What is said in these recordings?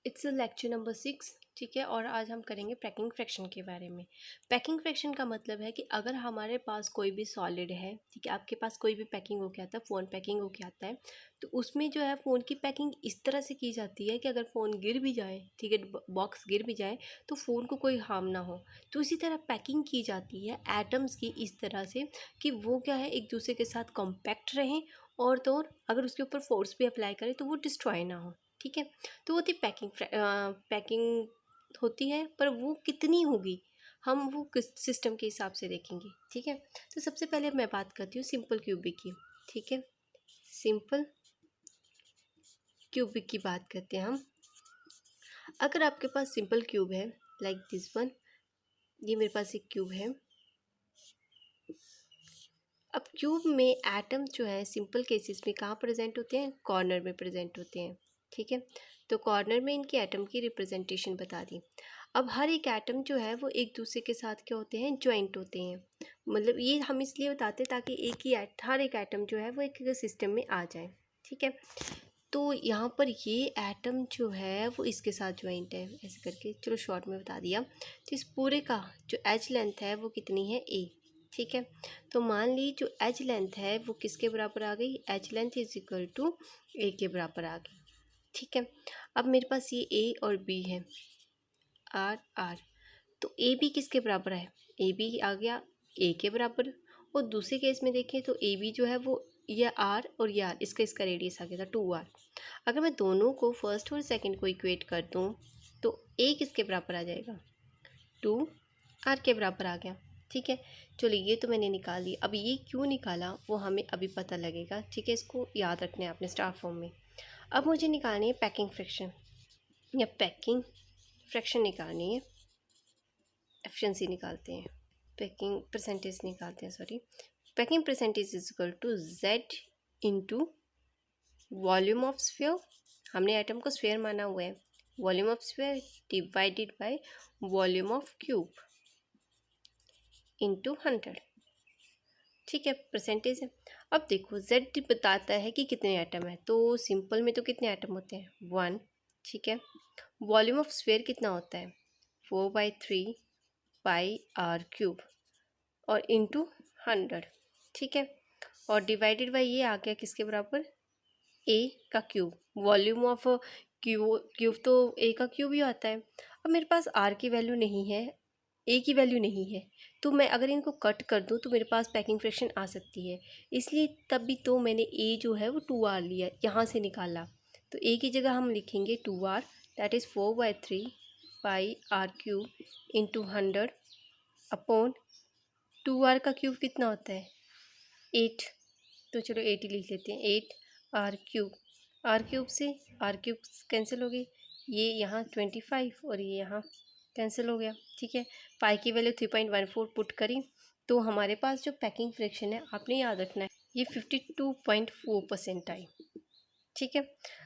It's lecture number 6। ठीक है, और आज हम करेंगे पैकिंग फ्रैक्शन के बारे में। पैकिंग फ्रैक्शन का मतलब है कि अगर हमारे पास कोई भी सॉलिड है, ठीक है, आपके पास कोई भी पैकिंग होके आता है, फ़ोन पैकिंग होके आता है, तो उसमें जो है फ़ोन की पैकिंग इस तरह से की जाती है कि अगर फ़ोन गिर भी जाए, ठीक है, बॉक्स गिर भी जाए तो फ़ोन को कोई हार्म ना हो। तो इसी तरह पैकिंग की जाती है एटम्स की इस तरह से कि वो क्या है, एक दूसरे के साथ कॉम्पैक्ट रहें, और तो और अगर उसके ऊपर फोर्स भी अप्लाई करें तो वो डिस्ट्रॉय ना हो। ठीक है, तो होती पैकिंग होती है, पर वो कितनी होगी हम वो किस सिस्टम के हिसाब से देखेंगे। ठीक है, तो सबसे पहले मैं बात करती हूँ सिंपल क्यूबिक की। ठीक है, सिंपल क्यूबिक की बात करते हैं हम। अगर आपके पास सिंपल क्यूब है लाइक दिस वन, ये मेरे पास एक क्यूब है। अब क्यूब में एटम जो है सिंपल केसेस में कहाँ प्रेजेंट होते हैं, कॉर्नर में प्रेजेंट होते हैं। ठीक है, तो कॉर्नर में इनकी एटम की रिप्रेजेंटेशन बता दी। अब हर एक एटम जो है वो एक दूसरे के साथ क्या होते हैं, ज्वाइंट होते हैं। मतलब ये हम इसलिए बताते हैं ताकि हर एक एटम जो है वो एक सिस्टम में आ जाए। ठीक है, तो यहाँ पर ये एटम जो है वो इसके साथ ज्वाइंट है, ऐसे करके चलो शॉर्ट में बता दिया। तो इस पूरे का जो एज लेंथ है वो कितनी है, ए। ठीक है, तो मान ली जो एज लेंथ है वो किसके बराबर आ गई, edge length is equal to A के बराबर आ गई। ठीक है, अब मेरे पास ये ए और बी है, आर आर, तो ए बी किसके बराबर है, ए बी आ गया ए के बराबर। और दूसरे केस में देखें तो ए बी जो है वो ये आर और ये आर, इसका रेडियस आ गया था 2r। अगर मैं दोनों को फर्स्ट और सेकंड को इक्वेट कर दूँ तो ए किसके बराबर आ जाएगा, 2r के बराबर आ गया। ठीक है, चलिए ये तो मैंने निकाल ली। अब ये क्यों निकाला वो हमें अभी पता लगेगा। ठीक है, इसको याद रखना है आपने स्टार फॉर्म में। अब मुझे निकालनी है पैकिंग फ्रैक्शन, या पैकिंग फ्रैक्शन निकालनी है, एफिशिएंसी निकालते हैं, पैकिंग परसेंटेज निकालते हैं, sorry. Packing percentage is equal to Z into volume of sphere. हमने एटम को स्फीयर माना हुआ है, volume of sphere divided by volume of cube into 100। ठीक है, परसेंटेज है। अब देखो जेड बताता है कि कितने एटम है, तो सिंपल में तो कितने एटम होते हैं, 1। ठीक है, वॉल्यूम ऑफ स्फीयर कितना होता है, 4/3 पाई आर क्यूब और इंटू 100। ठीक है, और डिवाइडेड बाई ये आ गया किसके बराबर, ए का क्यूब। वॉल्यूम ऑफ क्यूब तो ए का क्यूब ही आता है। अब मेरे पास आर की वैल्यू नहीं है, ए की वैल्यू नहीं है, तो मैं अगर इनको कट कर दूं तो मेरे पास पैकिंग फ्रैक्शन आ सकती है। इसलिए तब भी तो मैंने ए जो है वो 2r लिया, यहाँ से निकाला। तो ए की जगह हम लिखेंगे 2r, that is 4/3 pi r cube into 100 upon 2r का क्यूब कितना होता है, 8। तो चलो 8 ही लिख लेते हैं, 8 आर क्यूब। आर क्यूब से आर क्यूब कैंसिल हो गई, ये यहाँ 25 और ये यहाँ कैंसिल हो गया। ठीक है, पाई की वैल्यू 3.14 पुट करी तो हमारे पास जो पैकिंग फ्रैक्शन है, आपने याद रखना है, ये 52.4% आई। ठीक है,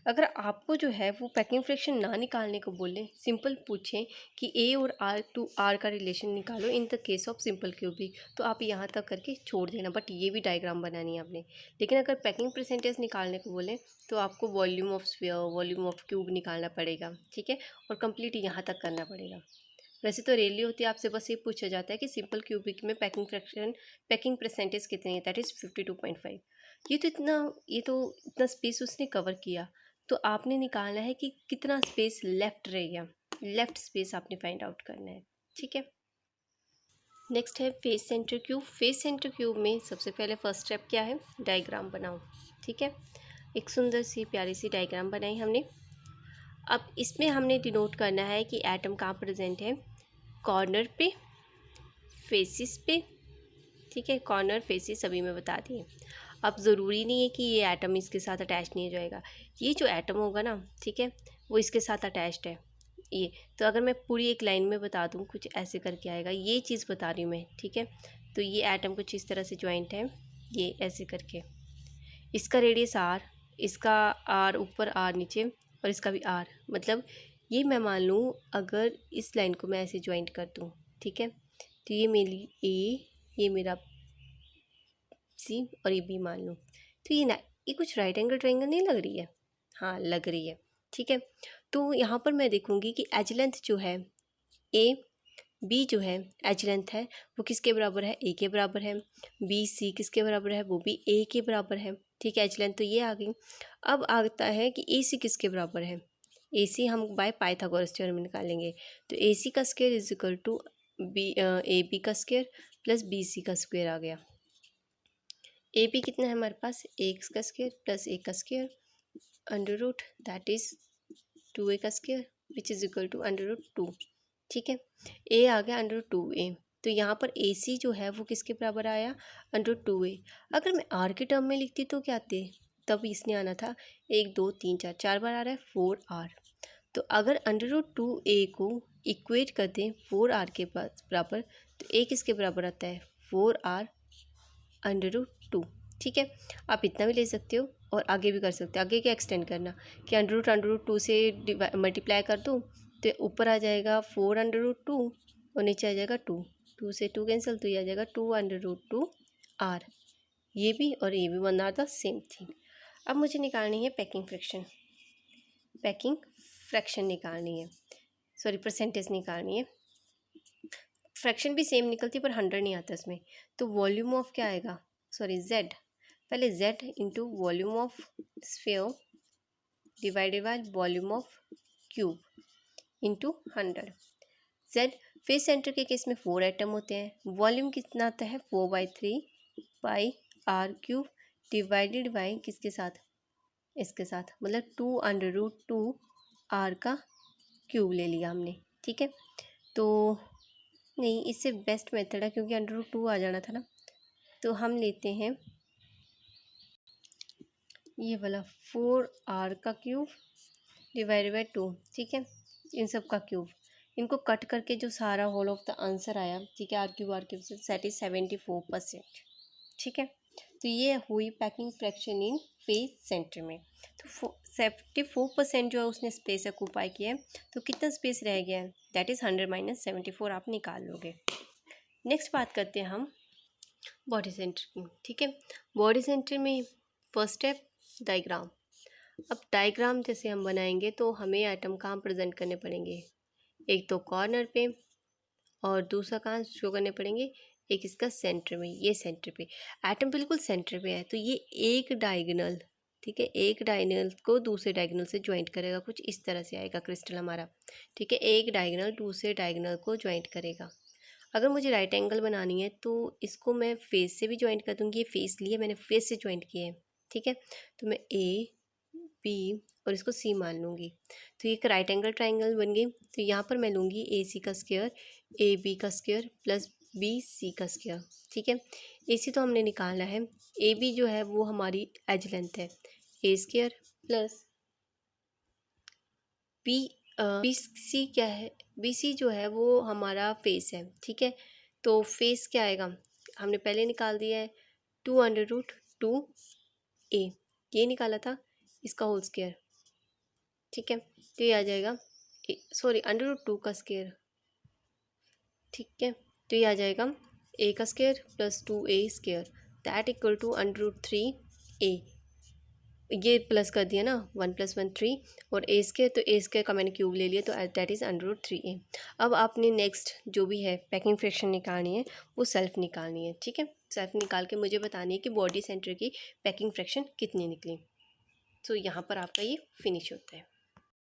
अगर आपको जो है वो पैकिंग फ्रैक्शन ना निकालने को बोलें, सिंपल पूछें कि ए और आर का रिलेशन निकालो in the case of simple cubic, तो आप यहाँ तक करके छोड़ देना, बट ये भी डायग्राम बनानी है आपने। लेकिन अगर पैकिंग परसेंटेज निकालने को बोलें तो आपको volume of sphere, volume of cube निकालना पड़ेगा। ठीक है, और कंप्लीट यहाँ तक करना पड़ेगा। वैसे तो रेली होती है, आपसे बस ये पूछा जाता है कि सिंपल क्यूबिक में पैकिंग परसेंटेज कितनी है, दैट इज़ 52.5। ये तो इतना स्पेस उसने कवर किया, तो आपने निकालना है कि कितना स्पेस लेफ्ट रह गया, लेफ्ट स्पेस आपने फाइंड आउट करना है। ठीक है, नेक्स्ट है face centre cube. Face centre cube में सबसे पहले फर्स्ट स्टेप क्या है, डायग्राम बनाओ। ठीक है, एक सुंदर सी प्यारी सी डायग्राम बनाई हमने। अब इसमें हमने डिनोट करना है कि एटम कहाँ प्रेजेंट है, कॉर्नर पे, फेसिस पे। ठीक है, कॉर्नर फेसिस सभी में बता दिए। अब ज़रूरी नहीं है कि ये एटम इसके साथ अटैच नहीं हो जाएगा, ये जो एटम होगा ना, ठीक है, वो इसके साथ अटैच्ड है। ये तो अगर मैं पूरी एक लाइन में बता दूँ कुछ ऐसे करके आएगा, ये चीज़ बता रही हूँ मैं। ठीक है, तो ये एटम कुछ इस तरह से ज्वाइंट है, ये ऐसे करके, इसका रेडियस आर, इसका आर ऊपर आर नीचे, और इसका भी आर। मतलब ये मैं मान लूँ अगर इस लाइन को मैं ऐसे ज्वाइंट कर दूँ, ठीक है, तो ये मेरी ए, ये मेरा सी और ये बी मान लूँ, तो ये कुछ राइट एंगल ट्रायंगल नहीं लग रही है, हाँ लग रही है। ठीक है, तो यहाँ पर मैं देखूँगी कि एज लेंथ जो है ए बी जो है एज लेंथ है वो किसके बराबर है, ए के बराबर है। बी सी किसके बराबर है, वो भी ए के बराबर है। ठीक है, एज लेंथ तो ये आ गई। अब आता है कि ए सी किसके बराबर है। ए सी हम बाय पाइथागोरस थ्योरम में निकालेंगे। तो ए सी का square is equal to A B का स्क्वायर प्लस बी सी का स्क्वायर आ गया। ए बी कितना है हमारे पास, एक्स का स्क्वायर प्लस ए का square under root that is 2a का square which is equal to under root 2। ठीक है, ए आ गया अंडर रूट 2a। तो यहाँ पर ए सी जो है वो किसके बराबर आया, अंडर रूट 2a। अगर मैं आर के टर्म में लिखती तो क्या आते, तब इसने आना था 1 2 3 4, 4 बार आ रहा है 4r। तो अगर अंडर रूट 2a को इक्वेट कर दें 4r के बराबर, तो a किसके बराबर आता है, 4r अंडर रूट 2। ठीक है, आप इतना भी ले सकते हो और आगे भी कर सकते हो। आगे क्या एक्सटेंड करना कि अंडर रूट 2 से मल्टीप्लाई कर दूँ तो ऊपर आ जाएगा 4 अंडर रूट 2 और नीचे आ जाएगा 2, 2 से 2 कैंसिल, तो ये आ जाएगा 2 अंडर रूट 2 आर। ये भी और ये भी one are the same thing. अब मुझे निकालनी है पैकिंग फ्रैक्शन, पैकिंग फ्रैक्शन निकालनी है, सॉरी परसेंटेज निकालनी है। फ्रैक्शन भी सेम निकलती है पर 100 नहीं आता इसमें। तो वॉल्यूम ऑफ क्या आएगा, सॉरी जेड, पहले Z into volume of sphere divided by volume of cube into 100। Z face centre के केस में 4 एटम होते हैं। वॉल्यूम कितना आता है, 4/3 pi r cube divided by किसके साथ, इसके साथ, मतलब 2 अंडर रूट 2 आर का क्यूब ले लिया हमने। ठीक है, तो नहीं, इससे बेस्ट मेथड है क्योंकि अंडर रूट 2 आ जाना था ना। तो हम लेते हैं ये वाला 4r का क्यूब डिवाइडेड बाई 2। ठीक है, इन सब का क्यूब, इनको कट करके जो सारा होल ऑफ द आंसर आया, ठीक है, आर क्यूब सेट इज 74%। ठीक है, तो ये हुई packing fraction in face centre में। तो 74% जो है उसने स्पेस ऑक्यूपाई किया है। तो कितना स्पेस रह गया है, दैट इज़ 100 - 74 आप निकाल लोगे। नेक्स्ट बात करते हैं हम बॉडी सेंटर की। ठीक है, बॉडी सेंटर में फर्स्ट स्टेप डायग्राम। अब डायग्राम जैसे हम बनाएंगे तो हमें एटम कहाँ प्रेजेंट करने पड़ेंगे, एक तो कॉर्नर पे और दूसरा कहाँ शो करने पड़ेंगे, एक इसका सेंटर में, ये सेंटर पे एटम बिल्कुल सेंटर पे है। तो ये एक डायगोनल, ठीक है, एक डायगोनल को दूसरे डायगोनल से ज्वाइंट करेगा, कुछ इस तरह से आएगा क्रिस्टल हमारा। ठीक है, एक डायगोनल दूसरे डायगोनल को ज्वाइंट करेगा। अगर मुझे राइट एंगल बनानी है तो इसको मैं फेस से भी ज्वाइंट कर दूँगी। ये फेस लिए मैंने फेस से ज्वाइंट किया है। ठीक है, तो मैं ए बी और इसको सी मान लूँगी, तो ये एक राइट एंगल ट्राइंगल बन गई। तो यहाँ पर मैं लूँगी ए सी का स्क्वायर, ए बी का स्क्वायर प्लस बी सी का स्क्वायर। ठीक है, ए सी तो हमने निकालना है, ए बी जो है वो हमारी एज लेंथ है, A square plus B B C क्या है, बी सी जो है वो हमारा फेस है। ठीक है, तो फेस क्या आएगा, हमने पहले निकाल दिया है 2 अंडर रूट 2 ए, ये निकाला था, इसका होल स्क्वायर। ठीक है, तो ये आ जाएगा सॉरी अंडर रूट 2 का स्क्वायर। ठीक है, तो ये आ जाएगा ए का square plus 2a square that equal to under root 3a। ये प्लस कर दिया ना, 1 + 1 3 और ए स्क्वायर, तो ए स्क्वायर का मैंने क्यूब ले लिया, तो that is under root 3a। अब आपने नेक्स्ट जो भी है पैकिंग फ्रैक्शन निकालनी है वो सेल्फ निकालनी है। ठीक है, सेल्फ निकाल के मुझे बतानी है कि बॉडी सेंटर की पैकिंग फ्रैक्शन कितनी निकली। तो यहाँ पर आपका ये फिनिश होता है।